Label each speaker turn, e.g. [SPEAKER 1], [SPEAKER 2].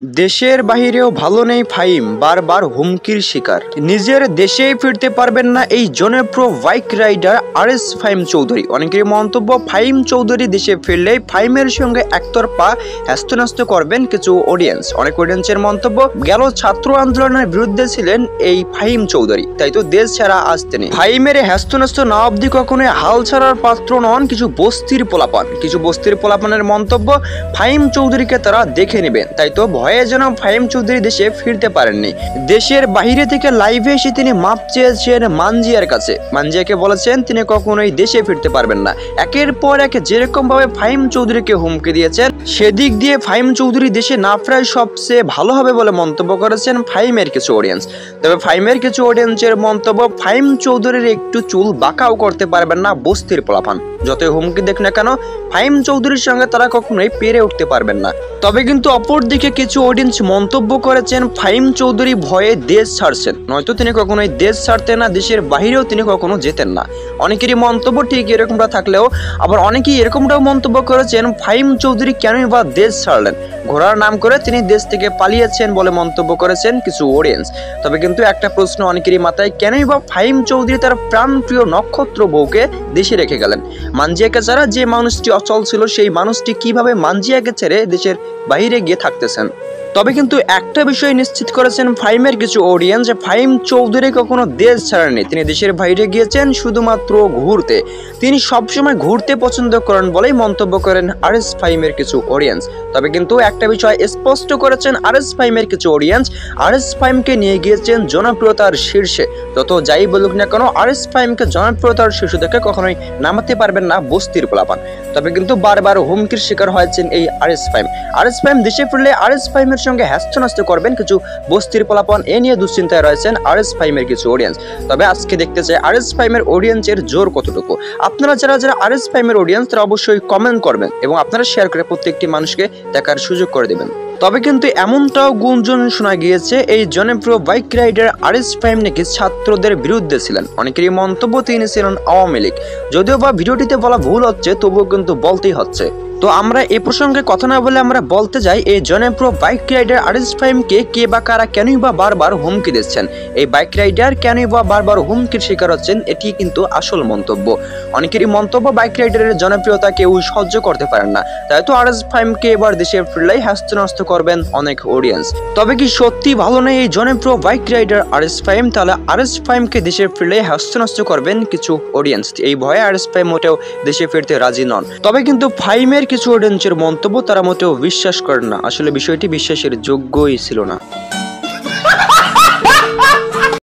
[SPEAKER 1] দেশের বাহিরেও ভালো নেই ফাহিম, বারবার হুমকির শিকার। নিজের দেশেই ফিরতে পারবেন না এই জনপ্রিয় bike rider RS Fahim Chowdhury. অনেকেরই মন্তব্য, ফাহিম চৌধুরী দেশে ফিরলেই ফাহিমের সঙ্গে একতরফা হ্যাস্তন্যস্ত করবেন কিছু অডিয়েন্স। অনেক অডিয়েন্সের মন্তব্য, গেল ছাত্র আন্দোলনের বিরুদ্ধে ছিলেন এই ফাহিম চৌধুরী, তাই তো দেশ ছাড়া আসতে নেই। ফাহিমের হ্যাস্তন্যস্ত না অবধি কখনোই হাল ছাড়ার পাত্র নন কিছু বস্তির পোলাপানের মন্তব্য, ফাহিম চৌধুরীকে তারা দেখে নেবেন, তাই তো ভয়ে যেন ফাহিম চৌধুরী দেশে ফিরতে পারেননি। দেশের বাহিরে থেকে লাইভে এসে তিনি মাপ চেয়েছেন মানজিয়ার কাছে। মানজিয়াকে বলেছেন তিনি কখনোই দেশে ফিরতে পারবেন না। একের পর এক যেরকম ভাবে ফাহিম চৌধুরীকে হুমকি দিয়েছেন, সেদিক দিয়ে ফাহিম চৌধুরী দেশে না ফেরাই সবচেয়ে ভালো হবে বলে মন্তব্য করেছেন ফাহিমের কিছু অডিয়েন্স। তবে ফাহিমের কিছু অডিয়েন্সের মন্তব্য, ফাহিম চৌধুরীর একটু চুল বাঁকাও করতে পারবেন না বস্তির পোলাপান। যতই হুমকি দেখ না কেন, ফাহিম চৌধুরীর সঙ্গে তারা কখনোই পেরে উঠতে পারবেন না। তবে কিন্তু অপরদিকে কিছু অডিয়েন্স মন্তব্য করেছেন, ফাহিম চৌধুরী ভয়ে দেশ ছাড়ছেন, নয়তো তিনি কখনোই দেশ ছাড়তেন না, দেশের বাহিরেও তিনি কখনো যেতেন না। অনেকেরই মন্তব্য ঠিক এরকমটা থাকলেও আবার অনেকেই এরকমটাও মন্তব্য করেছেন, ফাহিম চৌধুরী কেনই বা দেশ ছাড়লেন, ঘোড়ার নাম করে তিনি দেশ থেকে পালিয়েছেন বলে মন্তব্য করেছেন কিছু অডিয়েন্স। তবে কিন্তু একটা প্রশ্ন অনেকেরই মাথায়, কেনই বা ফাহিম চৌধুরী তার প্রাণপ্রিয় নক্ষত্র বউকে দেশে রেখে গেলেন? মানজিয়াকে ছাড়া যে মানুষটি অচল ছিল, সেই মানুষটি কিভাবে মানজিয়াকে ছেড়ে দেশের বাইরে গিয়ে থাকতেছেন? তবে কিন্তু একটা বিষয় নিশ্চিত করেছেন ফাহিমের কিছু অডিয়েন্স, যে ফাহিম চৌধুরী কখনো দেশ ছাড়েননি, তিনি দেশের বাইরে গিয়েছেন শুধুমাত্র ঘুরতে। তিনি সবসময় ঘুরতে পছন্দ করেন বলেই মন্তব্য করেন আরএস ফাহিমের কিছু অডিয়েন্স। তবে কিন্তু একটা বিষয় স্পষ্ট করেছেন আরএস ফাহিমের কিছু অডিয়েন্স, আরএস ফাহিমকে নিয়ে গিয়েছেন জনপ্রিয়তার শীর্ষে। যত যাই বলুক না কেন, আরএস ফাহিমকে জনপ্রিয়তার শীর্ষ থেকে কখনোই নামাতে পারবেন না বস্তির পোলাপান। তবে কিন্তু বারবার হুমকির শিকার হয়েছেন এই আরএস ফাহিম দেশে ফিরলে আরএস ফাহিমের সঙ্গে হ্যাস্তন্যস্ত করবেন কিছু বস্তির পোলাপান। এ নিয়ে দুশ্চিন্তায় রয়েছেন আরএস ফাহিমের কিছু অডিয়েন্স। তবে আজকে দেখতে চাই আরএস ফাহিমের অডিয়েন্সের জোর কতটুকু। আপনারা যারা আরএস ফাহিমের অডিয়েন্স, তারা অবশ্যই কমেন্ট করবেন এবং আপনারা শেয়ার করে প্রত্যেকটি মানুষকে দেখার সুযোগ করে দেবেন। তবে কিন্তু এমনটাও গুঞ্জন শোনা গিয়েছে, এই জনপ্রিয় বাইক রাইডার আরএস ফাহিম নাকি ছাত্রদের বিরুদ্ধে ছিলেন। অনেকেরই মন্তব্য, তিনি ছিলেন আওয়ামী লীগ। যদিও বা ভিডিওটিতে বলা ভুল হচ্ছে, তবুও কিন্তু বলতেই হচ্ছে। তো আমরা এ প্রসঙ্গে কথা না বলে আমরা বলতে যাই, এই জনপ্রিয় বাইক রাইডার আরএস ফাহিমকে কে বা কারা কেনই বা বারবার হুমকি দিচ্ছেন, এই বাইক রাইডার কেনই বা বারবার হুমকির শিকার হচ্ছেন, এটি কিন্তু আসল মন্তব্য। অনেকেরই মন্তব্য, বাইক রাইডারের জনপ্রিয়তা কেউ সহ্য করতে পারেন না, তাই তো আরএস ফাহিমকে এবার দেশে ফিরলেই হ্যাস্তন্যস্ত করবেন অনেক অডিয়েন্স। তবে কি সত্যি ভালো নেই এই জনপ্রিয় বাইক রাইডার আরএস ফাহিম? তাহলে আরএস ফাহিমকে দেশে ফিরলেই হ্যাস্তন্যস্ত করবেন কিছু অডিয়েন্স। এই ভয়ে আরএস ফাহিম মোটেও দেশে ফিরতে রাজি নন। তবে কিন্তু ফাহিমের কিছু অডিয়েন্সের মন্তব্য, তারা মোটেও বিশ্বাস করেন না, আসলে বিষয়টি বিশ্বাসের যোগ্যই ছিল না।